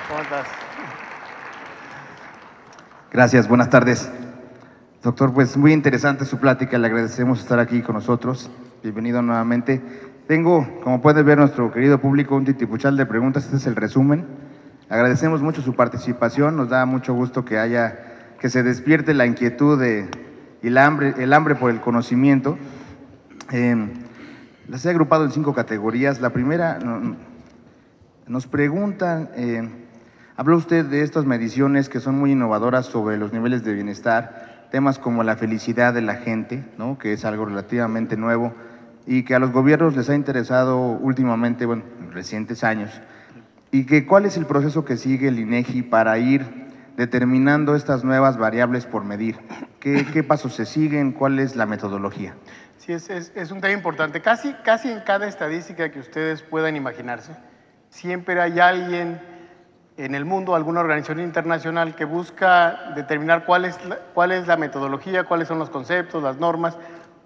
¿Cómo estás? Gracias, buenas tardes. Doctor, pues muy interesante su plática, le agradecemos estar aquí con nosotros. Bienvenido nuevamente. Tengo, como puede ver nuestro querido público, un titipuchal de preguntas, este es el resumen. Agradecemos mucho su participación, nos da mucho gusto que se despierte la inquietud y el hambre por el conocimiento. Las he agrupado en 5 categorías. La primera, nos preguntan, habló usted de estas mediciones que son muy innovadoras sobre los niveles de bienestar, temas como la felicidad de la gente, ¿no?, que es algo relativamente nuevo y que a los gobiernos les ha interesado últimamente, bueno, en recientes años. Y que cuál es el proceso que sigue el INEGI para ir determinando estas nuevas variables por medir. ¿Qué pasos se siguen? ¿Cuál es la metodología? Sí, es un tema importante. Casi en cada estadística que ustedes puedan imaginarse, siempre hay alguien en el mundo, alguna organización internacional que busca determinar cuál es la metodología, cuáles son los conceptos, las normas,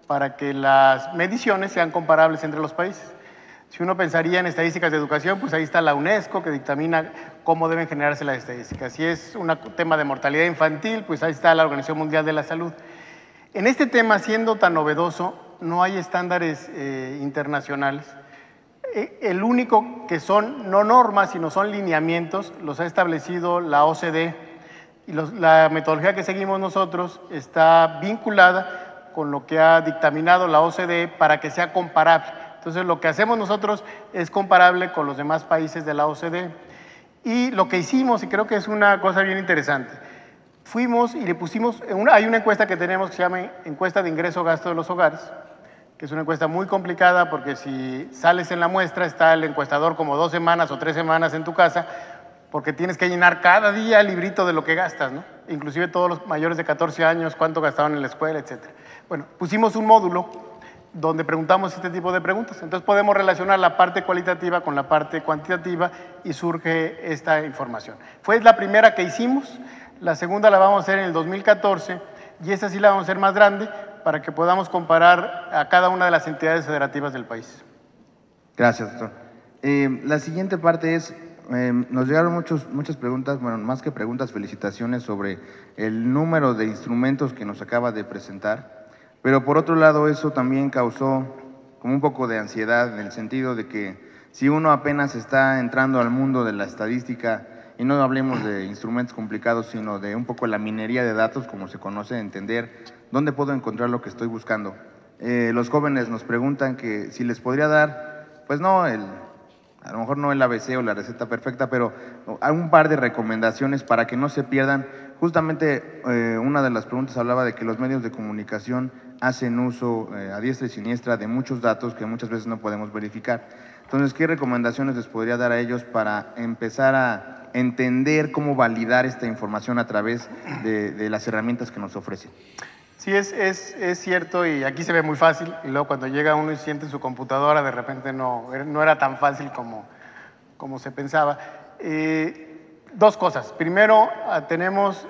para que las mediciones sean comparables entre los países. Si uno pensaría en estadísticas de educación, pues ahí está la UNESCO que dictamina cómo deben generarse las estadísticas. Si es un tema de mortalidad infantil, pues ahí está la Organización Mundial de la Salud. En este tema, siendo tan novedoso, no hay estándares internacionales. El único que son no normas, sino son lineamientos, los ha establecido la OCDE, y la metodología que seguimos nosotros está vinculada con lo que ha dictaminado la OCDE para que sea comparable. Entonces, lo que hacemos nosotros es comparable con los demás países de la OCDE. Y lo que hicimos, y creo que es una cosa bien interesante, fuimos y le pusimos, hay una encuesta que tenemos que se llama encuesta de ingreso-gasto de los hogares, que es una encuesta muy complicada porque si sales en la muestra está el encuestador como 2 semanas o 3 semanas en tu casa, porque tienes que llenar cada día el librito de lo que gastas, ¿no? Inclusive todos los mayores de 14 años, cuánto gastaban en la escuela, etc. Bueno, pusimos un módulo donde preguntamos este tipo de preguntas. Entonces podemos relacionar la parte cualitativa con la parte cuantitativa y surge esta información. Fue la primera que hicimos, la segunda la vamos a hacer en el 2014 y esa sí la vamos a hacer más grande para que podamos comparar a cada una de las entidades federativas del país. Gracias, doctor. La siguiente parte es, nos llegaron muchas preguntas, bueno, más que preguntas, felicitaciones sobre el número de instrumentos que nos acaba de presentar. Pero por otro lado, eso también causó como un poco de ansiedad en el sentido de que si uno apenas está entrando al mundo de la estadística, y no hablemos de instrumentos complicados, sino de un poco la minería de datos, como se conoce, entender dónde puedo encontrar lo que estoy buscando. Los jóvenes nos preguntan que si les podría dar, pues no, a lo mejor no el ABC o la receta perfecta, pero hay un par de recomendaciones para que no se pierdan. Justamente una de las preguntas hablaba de que los medios de comunicación hacen uso a diestra y siniestra de muchos datos que muchas veces no podemos verificar. Entonces, ¿qué recomendaciones les podría dar a ellos para empezar a entender cómo validar esta información a través de las herramientas que nos ofrecen? Sí, es cierto, y aquí se ve muy fácil, y luego cuando llega uno y siente en su computadora, de repente no era tan fácil como se pensaba. 2 cosas. Primero, tenemos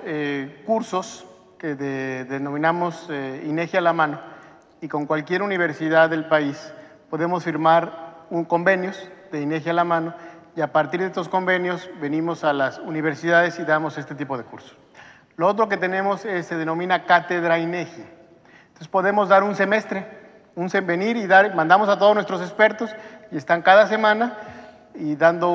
cursos que denominamos INEGI a la mano, y con cualquier universidad del país podemos firmar convenios de INEGI a la mano, y a partir de estos convenios venimos a las universidades y damos este tipo de cursos. Lo otro que tenemos se denomina Cátedra INEGI. Entonces podemos dar un semestre, venir y mandamos a todos nuestros expertos y están cada semana y dando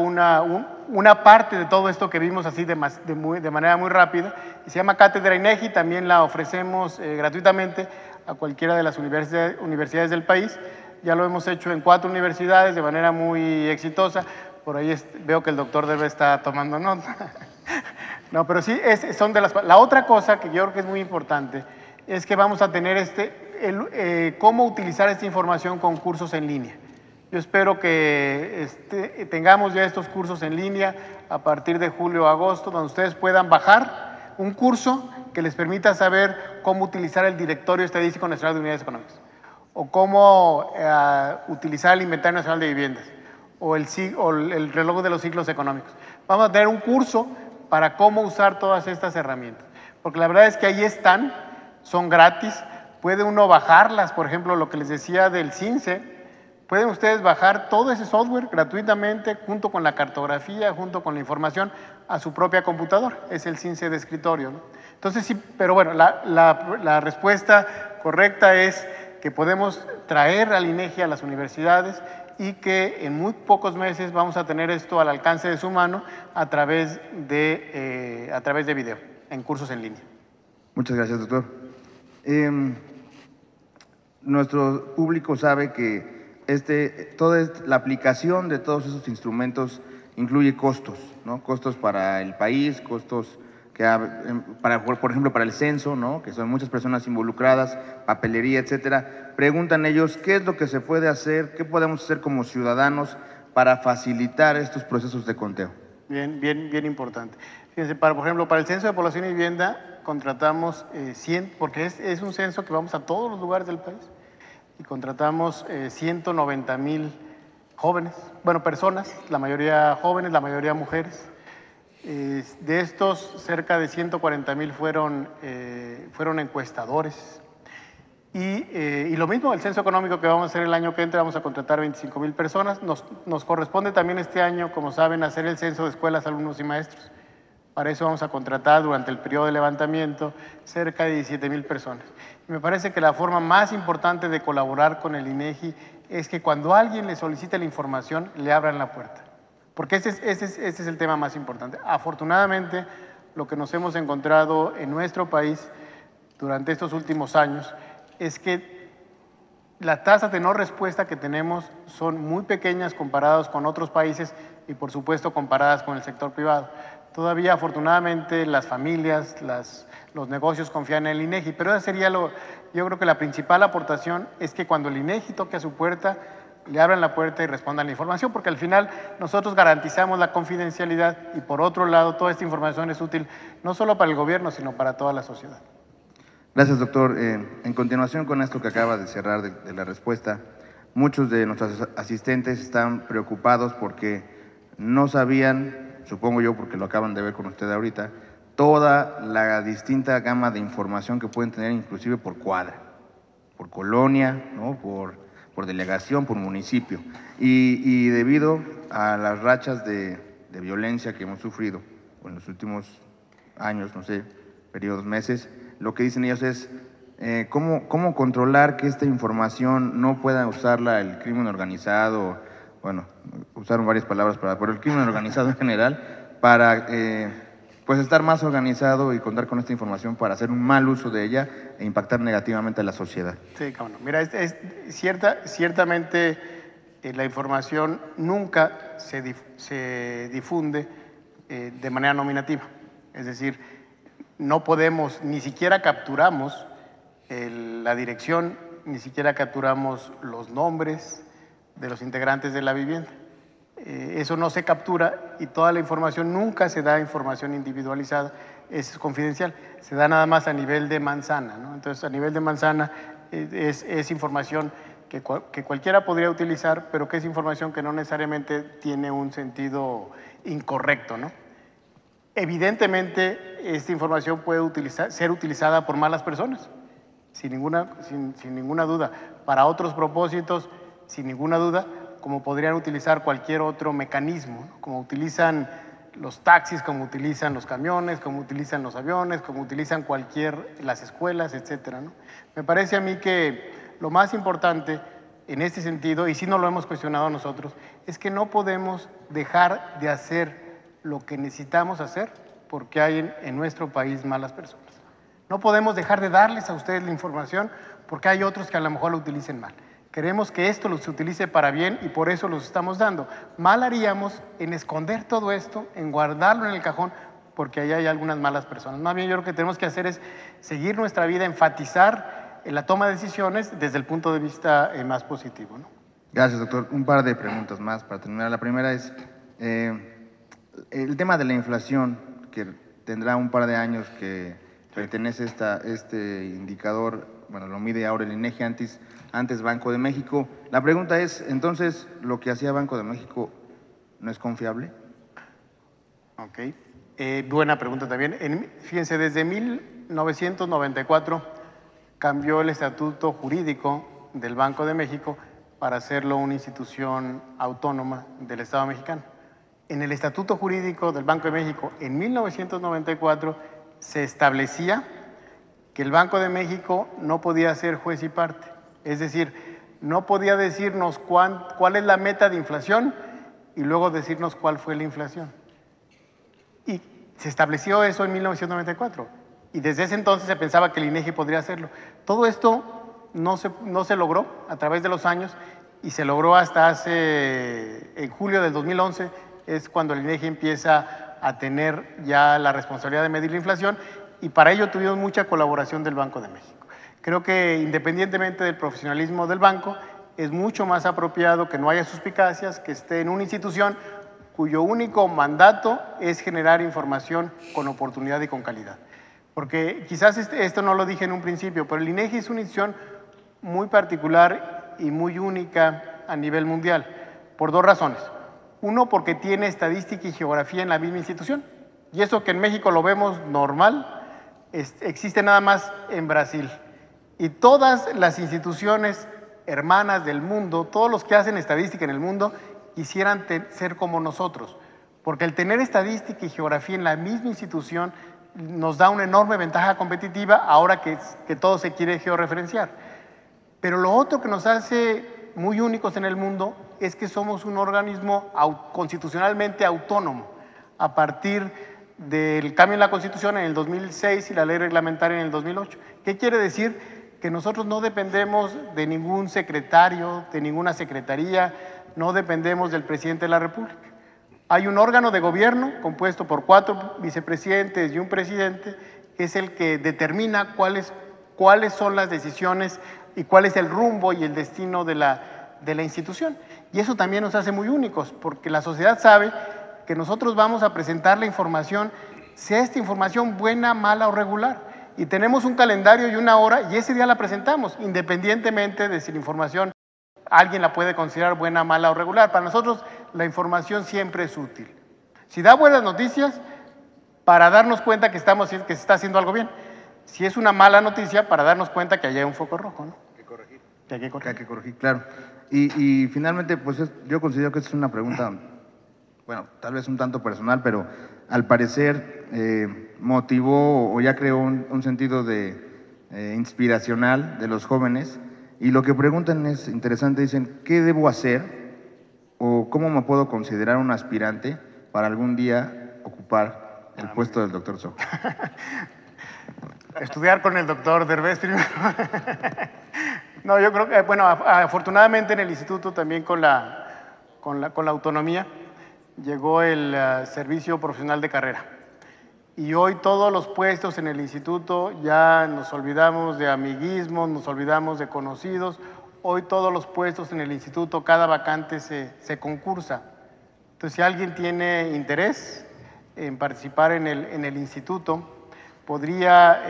una parte de todo esto que vimos así de manera muy rápida. Se llama Cátedra INEGI, también la ofrecemos gratuitamente a cualquiera de las universidades del país. Ya lo hemos hecho en 4 universidades de manera muy exitosa. Por ahí veo que el doctor debe estar tomando nota. No, pero sí, son de las... La otra cosa que yo creo que es muy importante es que vamos a tener cómo utilizar esta información con cursos en línea. Yo espero que tengamos ya estos cursos en línea a partir de julio o agosto, donde ustedes puedan bajar un curso que les permita saber cómo utilizar el Directorio Estadístico Nacional de Unidades Económicas, o cómo utilizar el Inventario Nacional de Viviendas, o el reloj de los ciclos económicos. Vamos a tener un curso para cómo usar todas estas herramientas, porque la verdad es que ahí están, son gratis, puede uno bajarlas, por ejemplo, lo que les decía del CINCE. Pueden ustedes bajar todo ese software gratuitamente junto con la cartografía, junto con la información a su propia computadora. Es el CINCE de escritorio, ¿no? Entonces sí, pero bueno, la respuesta correcta es que podemos traer al INEGI a las universidades y que en muy pocos meses vamos a tener esto al alcance de su mano a través de video, en cursos en línea. Muchas gracias, doctor. Nuestro público sabe que la aplicación de todos esos instrumentos incluye costos, ¿no? Costos para el país, costos por ejemplo, para el censo, ¿no? Que son muchas personas involucradas, papelería, etcétera. Preguntan ellos qué es lo que se puede hacer, qué podemos hacer como ciudadanos para facilitar estos procesos de conteo. Bien importante. Fíjense, por ejemplo, para el Censo de Población y Vivienda contratamos 100, porque es un censo que vamos a todos los lugares del país, y contratamos 190,000 jóvenes, bueno, personas, la mayoría jóvenes, la mayoría mujeres. De estos, cerca de 140,000 fueron encuestadores. Y lo mismo, el censo económico que vamos a hacer el año que entra, vamos a contratar 25,000 personas. Nos corresponde también este año, como saben, hacer el censo de escuelas, alumnos y maestros. Para eso vamos a contratar durante el periodo de levantamiento cerca de 17,000 personas. Y me parece que la forma más importante de colaborar con el INEGI es que cuando alguien le solicite la información, le abran la puerta. Porque ese es el tema más importante. Afortunadamente, lo que nos hemos encontrado en nuestro país durante estos últimos años es que las tasas de no respuesta que tenemos son muy pequeñas comparadas con otros países y, por supuesto, comparadas con el sector privado. Todavía, afortunadamente, las familias, los negocios confían en el INEGI, pero esa sería yo creo que la principal aportación es que cuando el INEGI toque a su puerta, le abran la puerta y respondan la información, porque al final nosotros garantizamos la confidencialidad y, por otro lado, toda esta información es útil no solo para el gobierno, sino para toda la sociedad. Gracias, doctor. En continuación con esto que acaba de cerrar de la respuesta, muchos de nuestros asistentes están preocupados porque no sabían, supongo yo porque lo acaban de ver con usted ahorita, toda la distinta gama de información que pueden tener, inclusive por cuadra, por colonia, ¿no? por delegación, por municipio. Y debido a las rachas de violencia que hemos sufrido en los últimos años, no sé, periodos, meses, lo que dicen ellos es cómo controlar que esta información no pueda usarla el crimen organizado, bueno, usaron varias palabras pero el crimen organizado en general, para pues estar más organizado y contar con esta información para hacer un mal uso de ella e impactar negativamente a la sociedad. Sí, cómo no. Mira, ciertamente la información nunca se difunde de manera nominativa. Es decir, no podemos, ni siquiera capturamos la dirección, ni siquiera capturamos los nombres de los integrantes de la vivienda. Eso no se captura y toda la información, nunca se da información individualizada, es confidencial, se da nada más a nivel de manzana, ¿no? Entonces, a nivel de manzana es información que cualquiera podría utilizar, pero que es información que no necesariamente tiene un sentido incorrecto, ¿no? Evidentemente, esta información puede ser utilizada por malas personas, sin ninguna duda, para otros propósitos, sin ninguna duda, como podrían utilizar cualquier otro mecanismo, ¿no? Como utilizan los taxis, como utilizan los camiones, como utilizan los aviones, como utilizan las escuelas, etcétera, ¿no? Me parece a mí que lo más importante en este sentido, y sí no lo hemos cuestionado nosotros, es que no podemos dejar de hacer lo que necesitamos hacer porque hay en nuestro país malas personas. No podemos dejar de darles a ustedes la información porque hay otros que a lo mejor lo utilicen mal. Queremos que esto se utilice para bien y por eso los estamos dando. Mal haríamos en esconder todo esto, en guardarlo en el cajón, porque ahí hay algunas malas personas. Más bien yo lo que tenemos que hacer es seguir nuestra vida, enfatizar en la toma de decisiones desde el punto de vista más positivo, ¿no? Gracias, doctor. Un par de preguntas más para terminar. La primera es el tema de la inflación, que tendrá un par de años que pertenece este indicador, bueno, lo mide ahora el INEGI, antes Banco de México. La pregunta es, entonces, ¿lo que hacía Banco de México no es confiable? Ok, buena pregunta también. Fíjense, desde 1994 cambió el estatuto jurídico del Banco de México para hacerlo una institución autónoma del Estado mexicano. En el estatuto jurídico del Banco de México, en 1994, se establecía que el Banco de México no podía ser juez y parte. Es decir, no podía decirnos cuál es la meta de inflación y luego decirnos cuál fue la inflación. Y se estableció eso en 1994. Y desde ese entonces se pensaba que el INEGI podría hacerlo. Todo esto no se logró a través de los años y se logró hasta en julio del 2011, es cuando el INEGI empieza a tener ya la responsabilidad de medir la inflación y para ello tuvimos mucha colaboración del Banco de México. Creo que independientemente del profesionalismo del banco, es mucho más apropiado que no haya suspicacias, que esté en una institución cuyo único mandato es generar información con oportunidad y con calidad. Porque quizás esto no lo dije en un principio, pero el INEGI es una institución muy particular y muy única a nivel mundial, por dos razones. Uno, porque tiene estadística y geografía en la misma institución, y eso que en México lo vemos normal, existe nada más en Brasil. Y todas las instituciones hermanas del mundo, todos los que hacen estadística en el mundo, quisieran ser como nosotros, porque el tener estadística y geografía en la misma institución nos da una enorme ventaja competitiva ahora que todo se quiere georreferenciar. Pero lo otro que nos hace muy únicos en el mundo es que somos un organismo constitucionalmente autónomo a partir del cambio en la Constitución en el 2006 y la ley reglamentaria en el 2008. ¿Qué quiere decir? Que nosotros no dependemos de ningún secretario, de ninguna secretaría, no dependemos del presidente de la República. Hay un órgano de gobierno compuesto por 4 vicepresidentes y un presidente que es el que determina cuáles son las decisiones y cuál es el rumbo y el destino de la institución. Y eso también nos hace muy únicos, porque la sociedad sabe que nosotros vamos a presentar la información, sea esta información buena, mala o regular. Y tenemos un calendario y una hora y ese día la presentamos, independientemente de si la información alguien la puede considerar buena, mala o regular. Para nosotros la información siempre es útil. Si da buenas noticias, para darnos cuenta que se está haciendo algo bien. Si es una mala noticia, para darnos cuenta que allá hay un foco rojo, ¿no? Que corregir. Que hay que corregir. Que hay que corregir, claro. Y finalmente, pues yo considero que es una pregunta, bueno, tal vez un tanto personal, pero al parecer motivó o ya creó un sentido inspiracional de los jóvenes. Y lo que preguntan es interesante, dicen, ¿qué debo hacer o cómo me puedo considerar un aspirante para algún día ocupar el puesto del doctor Sojo? Estudiar con el doctor Derbez primero. No, yo creo que, bueno, afortunadamente en el instituto también con la autonomía llegó el servicio profesional de carrera. Y hoy todos los puestos en el instituto, ya nos olvidamos de amiguismos, nos olvidamos de conocidos. Hoy todos los puestos en el instituto, cada vacante se concursa. Entonces, si alguien tiene interés en participar en el instituto, podría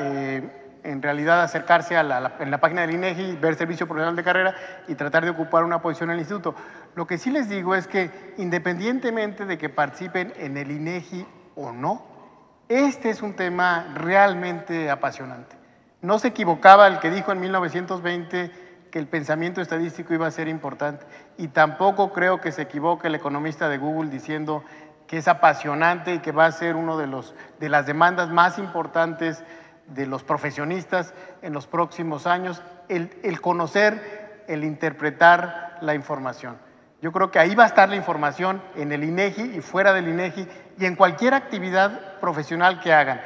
en realidad acercarse en la página del INEGI, ver servicio profesional de carrera y tratar de ocupar una posición en el instituto. Lo que sí les digo es que independientemente de que participen en el INEGI o no, este es un tema realmente apasionante. No se equivocaba el que dijo en 1920 que el pensamiento estadístico iba a ser importante y tampoco creo que se equivoque el economista de Google diciendo que es apasionante y que va a ser uno de las demandas más importantes de los profesionistas en los próximos años, el conocer, el interpretar la información. Yo creo que ahí va a estar la información en el INEGI y fuera del INEGI y en cualquier actividad profesional que hagan.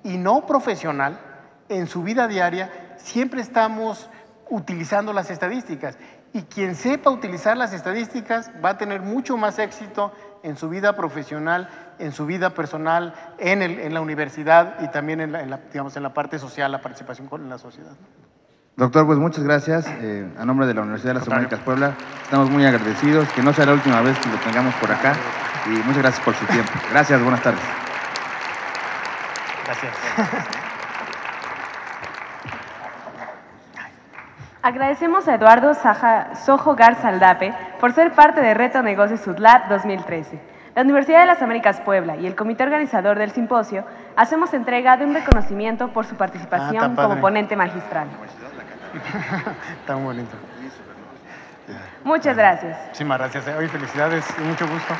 Y no profesional, en su vida diaria, siempre estamos utilizando las estadísticas. Y quien sepa utilizar las estadísticas va a tener mucho más éxito en su vida profesional, en su vida personal, en la universidad y también en la parte social, la participación en la sociedad. Doctor, pues muchas gracias. A nombre de la Universidad de las Américas Puebla, estamos muy agradecidos. Que no sea la última vez que lo tengamos por acá. Y muchas gracias por su tiempo. Gracias, buenas tardes. Gracias. Agradecemos a Eduardo Sojo Garza Aldape por ser parte de Reto Negocios UDLAT 2013. La Universidad de las Américas Puebla y el comité organizador del simposio hacemos entrega de un reconocimiento por su participación como ponente magistral. Está muy bonito. Muchas gracias. Muchísimas gracias. Hoy felicidades y mucho gusto.